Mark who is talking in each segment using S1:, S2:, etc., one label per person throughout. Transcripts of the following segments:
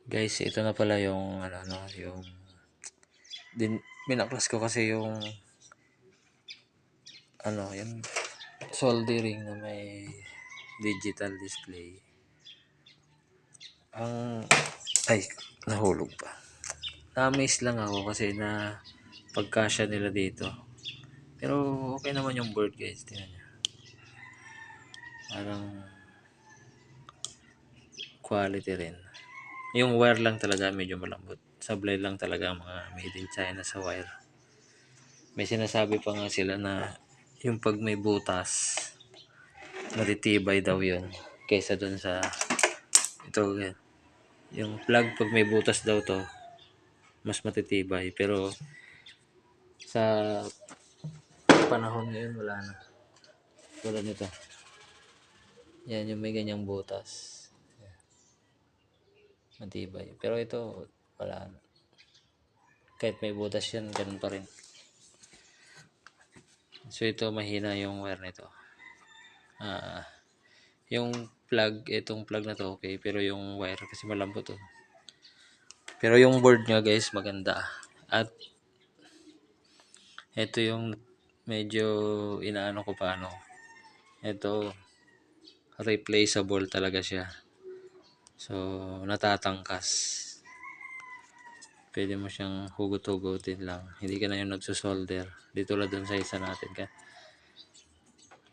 S1: Guys, ito na pala yung yung binaklas ko kasi yung yung soldering na may digital display. Ang ay nahulog pa. Na-amaze lang ako kasi na pagkasya nila dito. Pero okay naman yung board, guys. Tingnan nyo. Parang quality rin. Yung wire lang talaga medyo malambot. Sablay lang talaga ang mga made in China sa wire. May sinasabi pa nga sila na yung pag may butas, matitibay daw yun kaysa dun sa ito. Yung plug pag may butas daw to, mas matitibay. Pero sa panahon ngayon wala na. Wala nito. Yan yung may ganyang butas. Matibay. Pero ito wala na. Kahit may butas yan, ganun pa rin. So ito mahina yung wire nito. Yung plug, itong plug na to okay, pero yung wire kasi malambot to. Pero yung board niya guys maganda. At ito yung medyo inaano ko pa ito replaceable talaga siya. So natatangkas. Pwede mo siyang hugot-hugutin lang. Hindi ka na yung nagsusolder. Dito lang dun sa isa natin ka.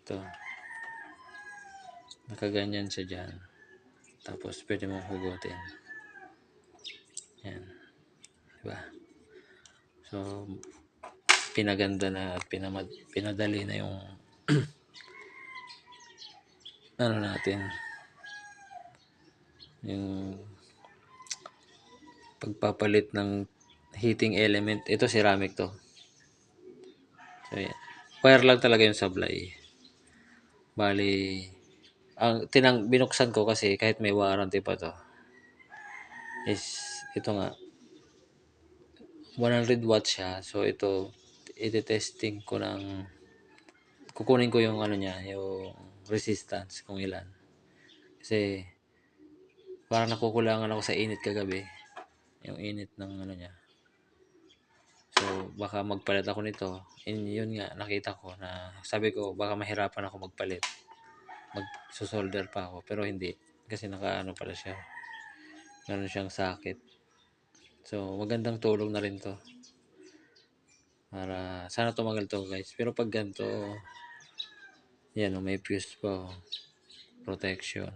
S1: Ito. Nakaganyan siya dyan. Tapos pwede mong hugutin. Yan. Diba? So pinaganda na at pinadali na yung natin yung pagpapalit ng heating element. Ito ceramic to. So yan. Wire lang talaga yung sablay. Bali binuksan ko kasi kahit may warranty pa to is ito nga 100 watts siya. So ito ite-testing ko ng kukunin ko yung niya, yung resistance kung ilan. Kasi parang nakukulangan ako sa init kagabi. Yung init ng niya. So baka magpalit ako nito. Yun nga nakita ko na sabi ko baka mahirapan ako magpalit. Magsusolder pa ako pero hindi kasi nakaano pala siya. Meron siyang socket. So magandang tulong na rin to. Para sana tumagal to guys. Pero pag ganito yan may fuse pa protection.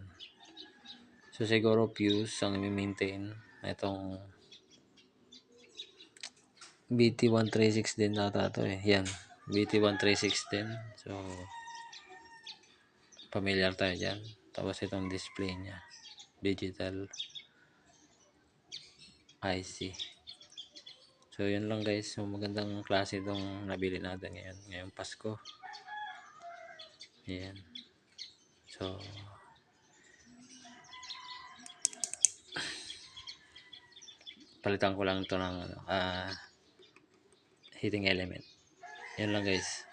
S1: So siguro fuse ang i-maintain itong BT136 din nata to eh. Yan. BT136 din. So familiar tayo dyan. Tapos itong display nya digital IC. So yun lang guys. So magandang klase itong nabili natin ngayong Pasko. Yan. So palitan ko lang ito ng heating element. Yan lang guys.